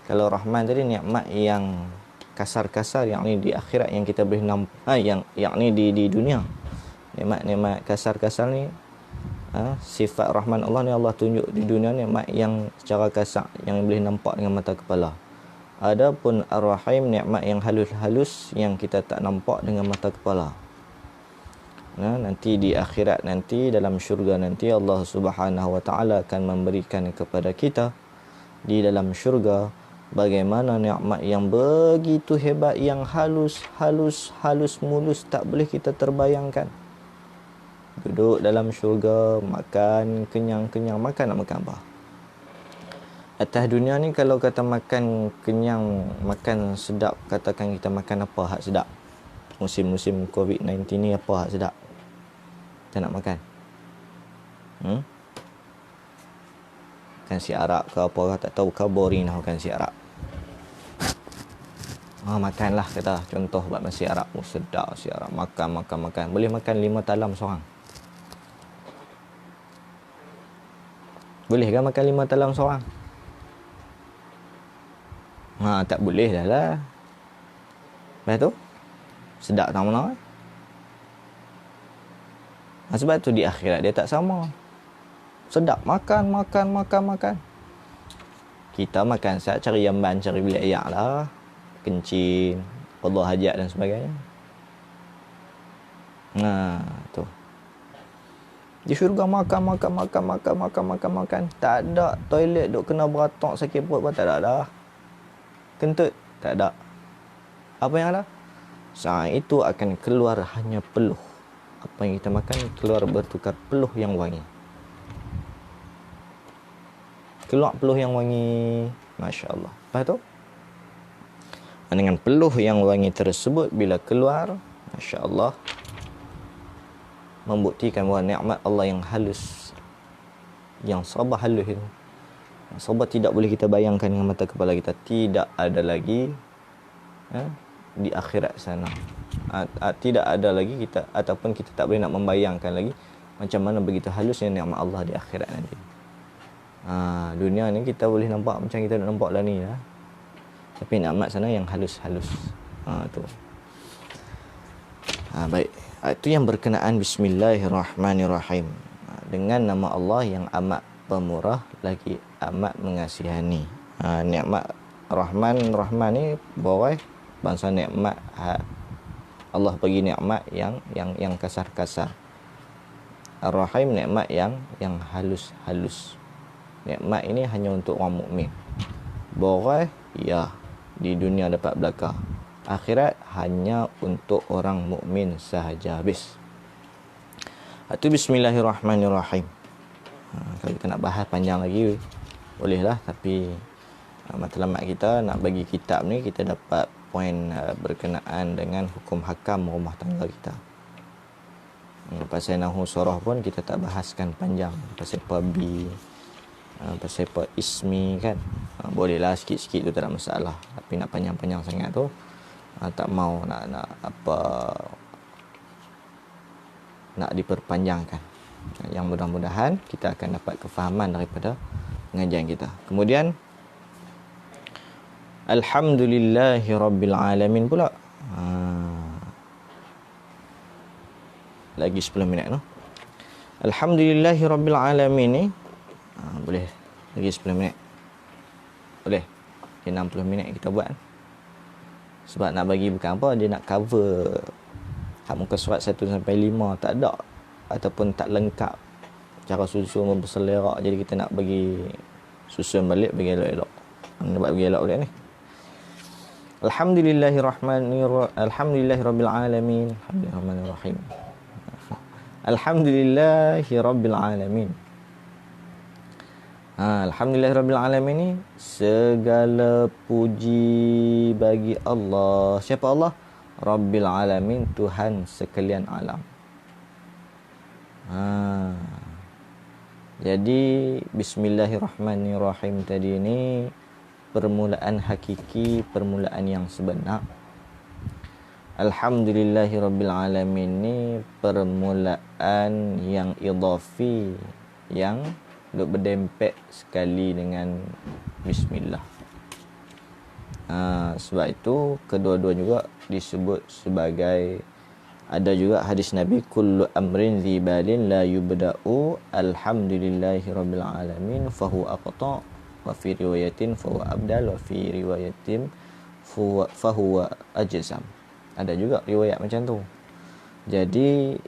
Kalau Rahman tadi nikmat yang kasar-kasar, yang ni di akhirat yang kita boleh nampak, yang ni di dunia. Nikmat kasar-kasar ni, sifat Rahman Allah ni Allah tunjuk di dunia, nikmat yang secara kasar, yang boleh nampak dengan mata kepala. Adapun Ar-Rahim, nikmat yang halus-halus yang kita tak nampak dengan mata kepala. Nanti di akhirat, nanti dalam syurga nanti Allah Subhanahu Wa Taala akan memberikan kepada kita di dalam syurga bagaimana nikmat yang begitu hebat, yang halus mulus, tak boleh kita terbayangkan. Duduk dalam syurga, makan kenyang-kenyang, makan nak makan apa? Atas dunia ni kalau kata makan kenyang, makan sedap, katakan kita makan apa hak sedap. Musim-musim COVID-19 ni apa hak sedap kita nak makan? Makan si arak ke apa, tak tahu ke, boring lah makan si arak. Makanlah kata contoh buat nasi arak. Sedap si arak. Makan. Boleh makan 5 talam seorang. Boleh ke makan 5 talam seorang? Tak boleh dah lah. Lepas tu sedap tak mana? Sebab tu di akhirat dia tak sama. Sedap makan. Kita makan saat cari jamban, cari bilik ayak lah, kencing, qada hajat dan sebagainya. Tu. Di syurga makan. Tak ada toilet duk kena beratok sakit perut pun tak ada dah. Kentut tak ada. Apa yang ada? Saat itu akan keluar hanya peluh. Apa yang kita makan keluar bertukar peluh yang wangi. Keluar peluh yang wangi. Masya Allah. Lepas tu dengan peluh yang wangi tersebut bila keluar, Masya Allah, membuktikan bahawa nikmat Allah yang halus, yang serba halus itu, serba tidak boleh kita bayangkan dengan mata kepala kita, tidak ada lagi di akhirat sana. Tidak ada lagi kita, ataupun kita tak boleh nak membayangkan lagi macam mana begitu halusnya nikmat Allah di akhirat nanti. Dunia ni kita boleh nampak macam kita nak nampak lah ni lah. Tapi nikmat sana yang halus-halus. Tu. Baik. Itu yang berkenaan Bismillahirrahmanirrahim. Dengan nama Allah yang amat pemurah lagi amat mengasihani. Nikmat Rahman ni bawah bangsa nikmat Allah bagi nikmat yang kasar-kasar. Ar-Rahim nikmat yang halus-halus. Nikmat ini hanya untuk orang mukmin. Bawah di dunia dapat belaka. Akhirat hanya untuk orang mukmin sahaja. Habis. Itu Bismillahirrahmanirrahim. Kalau kita nak bahas panjang lagi bolehlah, tapi matlamat kita nak bagi kitab ni kita dapat poin berkenaan dengan hukum hakam rumah tangga kita. Pasal nahu surah pun kita tak bahaskan panjang. Pasal babi, pasal ismi kan. Bolehlah sikit-sikit tu tak ada masalah. Tapi nak panjang-panjang sangat tu tak mau nak diperpanjangkan. Yang mudah-mudahan kita akan dapat kefahaman daripada pengajian kita. Kemudian Alhamdulillahirabbil pula. Lagi 10 minit tu. Alhamdulillahirabbil ni boleh lagi 10 minit. Boleh. 60 minit kita buat. Sebab nak bagi bukan apa, dia nak cover hak muka surat 1 sampai 5 tak ada ataupun tak lengkap cara susun berselerak, jadi kita nak bagi susun balik bagi elok-elok. Nak bagi elok balik ni. Alhamdulillahirabbil alamin. Alhamdulillahirrahmanirrahim. Alhamdulillahirabbil alamin. Alhamdulillahirabbil alamin ni segala puji bagi Allah. Siapa Allah? Rabbil alamin, Tuhan sekalian alam. Jadi Bismillahirrahmanirrahim tadi ni permulaan hakiki, permulaan yang sebenar. Alhamdulillahirabbil alamin ni permulaan yang idhafi, yang berdempet sekali dengan Bismillah. Sebab itu kedua-dua juga disebut sebagai, ada juga hadis Nabi, kullu amrin dzibalin la yubda'u alhamdulillahirabbil alamin fahuwa aqta, wa fi riwayatin fahuwa abdal, wa fi riwayatin fahuwa ajzam. Ada juga riwayat macam tu. Jadi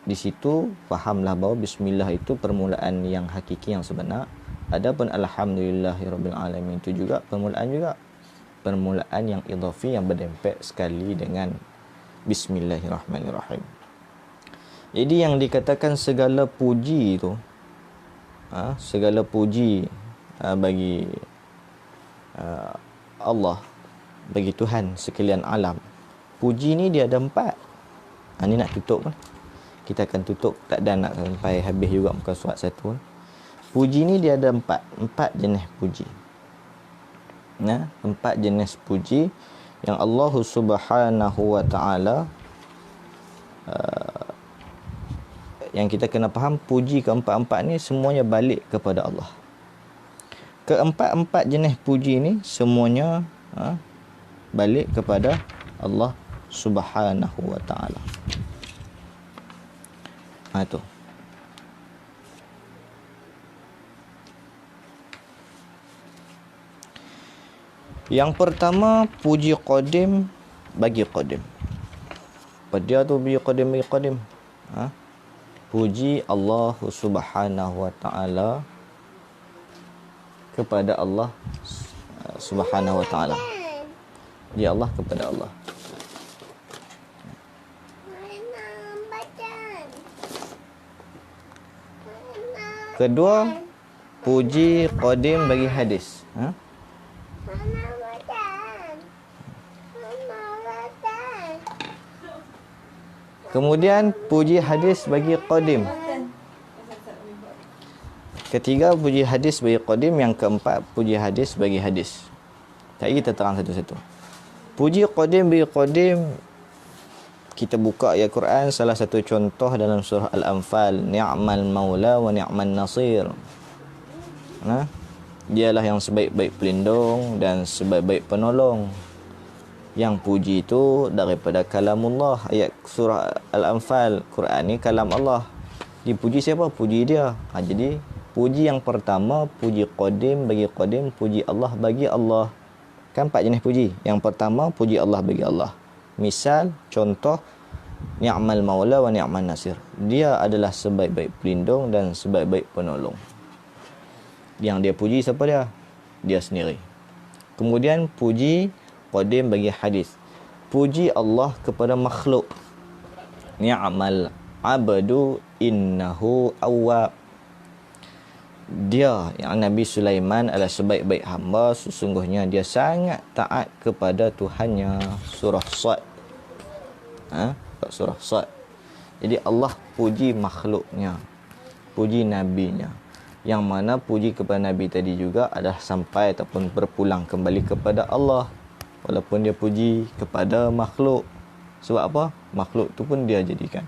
di situ fahamlah bahawa bismillah itu permulaan yang hakiki, yang sebenar. Adapun alhamdulillahirabbil alamin itu juga permulaan yang idhafi, yang berdempet sekali dengan bismillahirrahmanirrahim. Jadi yang dikatakan segala puji itu, segala puji bagi Allah, bagi Tuhan sekalian alam. Puji ni dia ada 4. Ni nak tutup kan. Kita akan tutup tak dan nak sampai habis juga muka surat 1 kan. Puji ni dia ada 4 jenis puji. 4 jenis puji yang Allah Subhanahu wa taala yang kita kena faham. Puji keempat-empat ni semuanya balik kepada Allah. Keempat-empat jenis puji ni semuanya balik kepada Allah Subhanahu wa taala. Itu. Yang pertama, puji qadim bagi qadim. Apa dia tu puji qadim bagi qadim? Puji Allah Subhanahu wa taala kepada Allah Subhanahu wa taala. Puji Allah kepada Allah. Kedua, puji qadim bagi hadis. Kemudian puji hadis bagi qadim. Ketiga, puji hadis bagi qadim. Yang keempat, puji hadis bagi hadis. Tadi kita terang satu-satu. Puji qadim bagi qadim, kita buka ayat Quran, salah satu contoh dalam surah Al-Anfal, ni'mal maula wa ni'man nasir. Dialah yang sebaik-baik pelindung dan sebaik-baik penolong. Yang puji itu daripada kalamullah. Ayat surah Al-Anfal, Quran ni kalam Allah. Dipuji siapa? Puji dia. Jadi puji yang pertama, puji qadim bagi qadim, puji Allah bagi Allah. Kan 4 jenis puji. Yang pertama, puji Allah bagi Allah. Misal, contoh, ni'mal maula wa ni'man nasir. Dia adalah sebaik-baik pelindung dan sebaik-baik penolong. Yang dia puji siapa dia? Dia sendiri. Kemudian puji qadim bagi hadis. Puji Allah kepada makhluk. Ni'mal abdu innahu awwab. Dia, yang Nabi Sulaiman adalah sebaik-baik hamba, sesungguhnya dia sangat taat kepada Tuhannya. Surah Sad. Surah Sad. Jadi Allah puji makhluknya, puji nabinya. Yang mana puji kepada Nabi tadi juga adalah sampai ataupun berpulang kembali kepada Allah. Walaupun dia puji kepada makhluk. Sebab apa? Makhluk tu pun dia jadikan.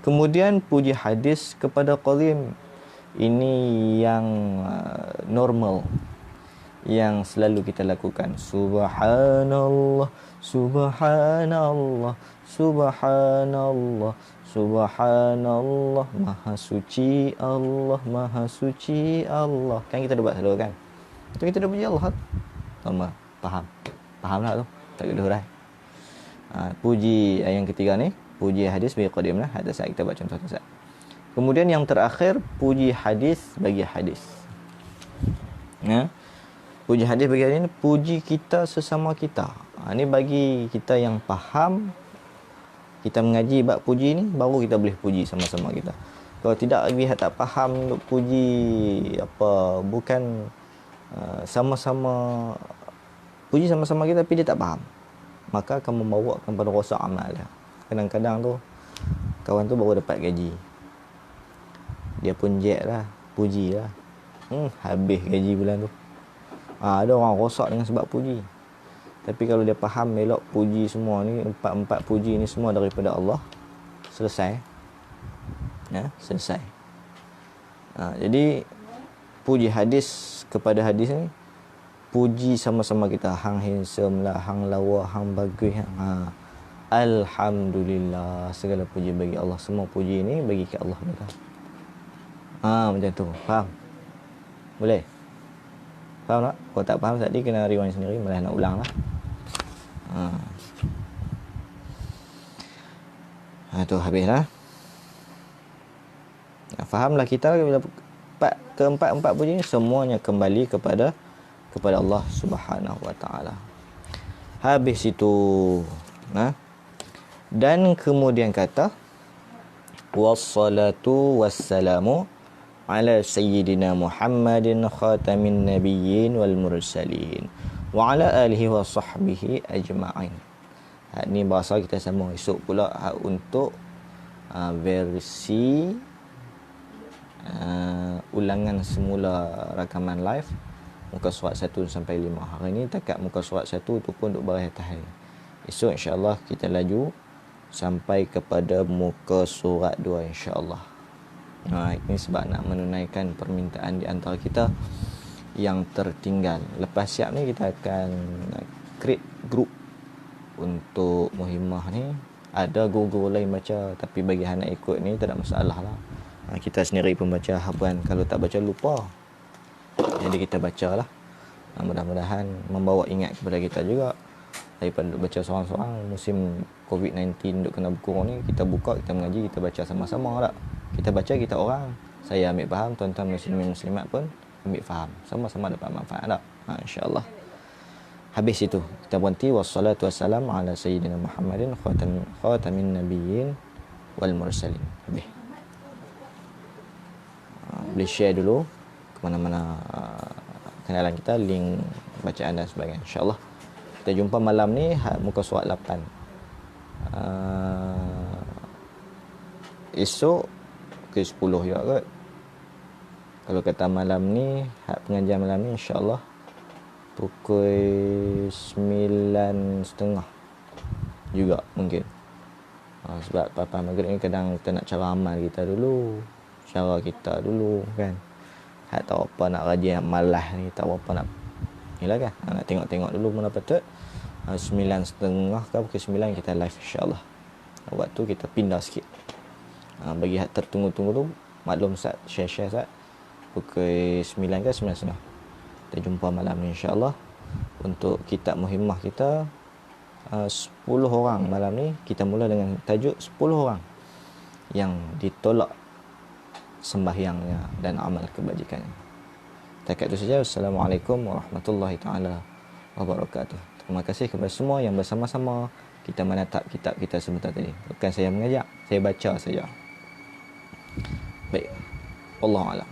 Kemudian puji hadis kepada qadim. Ini yang normal, yang selalu kita lakukan. Subhanallah, subhanallah, subhanallah, subhanallah, maha suci Allah, maha suci Allah. Kan kita dah buat selalu kan? Itu kita dah puji Allah. Faham? Faham tak tu? Tak kena hurai. Puji yang ketiga ni, puji hadis bagi qadim lah. Ada saat kita buat contoh tu saat. Kemudian yang terakhir, puji hadis bagi hadis. Puji hadis bagi hadis ni, puji kita sesama kita. Ni bagi kita yang faham, kita mengaji bab puji ni, baru kita boleh puji sama-sama kita. Kalau tidak, lagi tak faham untuk puji apa, bukan sama-sama puji sama-sama kita, tapi dia tak faham, maka akan membawakan pada rosak amal dia. Kadang-kadang tu kawan tu baru dapat gaji, dia pun jet lah, puji lah, habis gaji bulan tu. Ada orang rosak dengan sebab puji. Tapi kalau dia faham elok puji semua ni, empat puji ni semua daripada Allah, selesai. Selesai. Jadi puji hadis kepada hadis ni, puji sama-sama kita. Hang handsome lah, hang lawa, hang bagus. Alhamdulillah, segala puji bagi Allah. Semua puji ni bagi ke Allah kita. Macam tu. Faham? Boleh? Faham tak? Kalau tak faham tadi, kena rewind sendiri. Malah nak ulang lah. Tu habis lah. Fahamlah kita bila keempat puji ni semuanya kembali kepada Allah Subhanahu wa taala. Habis itu, dan kemudian kata wassalatu wassalamu ala sayyidina Muhammadin khatamin nabiyyin wal mursalin wa ala alihi wa sahbihi ajma'in. Ni bahasa kita sambung. Esok pula untuk versi ulangan semula rakaman live muka surat 1 sampai 5. Hari ni takat muka surat 1 tu pun duk baris atas hari. Esok insya-Allah kita laju sampai kepada muka surat 2 insya-Allah. Ini sebab nak menunaikan permintaan di antara kita yang tertinggal. Lepas siap ni kita akan create group untuk muhimmah ni. Ada guru-guru lain baca, tapi bagi hang nak ikut ni tak ada masalah lah. Kita sendiri pun baca habuan, kalau tak baca lupa. Jadi kita bacalah. Mudah-mudahan membawa ingat kepada kita juga. Daripada baca seorang-seorang, musim COVID-19 duk kena berkurang ni, kita buka, kita mengaji, kita baca sama-sama tak. Kita baca, kita orang. Saya ambil faham, tuan-tuan muslimin muslimat pun ambil faham. Sama-sama dapat manfaat tak. InsyaAllah. Habis itu kita berhenti. Wassalatu wassalamu ala sayyidina Muhammadin khatamin nabiyyin wal mursalin. Habis. Boleh share dulu ke mana-mana kenalan kita, link bacaan dan sebagainya, insya-Allah. Kita jumpa malam ni muka surat 8. Esok ke 10 juga kot. Kalau kata malam ni, pengajian malam ni insya-Allah pukul 9.30 juga mungkin. Sebab lepas maghrib ni kadang kita nak cara amal kita dulu, cara kita dulu kan. Tak tahu apa nak rajin malas ni, tak tahu apa nak inilah kan. Nak tengok-tengok dulu mana patut. 9.30 ke pukul 9 kita live insya-Allah. Waktu kita pindah sikit. Bagi tertunggu-tunggu tu, maklum Ustaz, share-share Ustaz. Pukul 9 ke 9.30. Kita jumpa malam ni insya-Allah untuk kitab muhimmah kita. 10 orang malam ni. Kita mula dengan tajuk 10 orang yang ditolak sembahyangnya dan amal kebajikannya. Takat itu saja. Assalamualaikum warahmatullahi taala wabarakatuh. Terima kasih kepada semua yang bersama-sama kita menatap kitab kita sebentar tadi. Bukan saya mengajak, saya baca saja. Baik. Wallahu a'lam.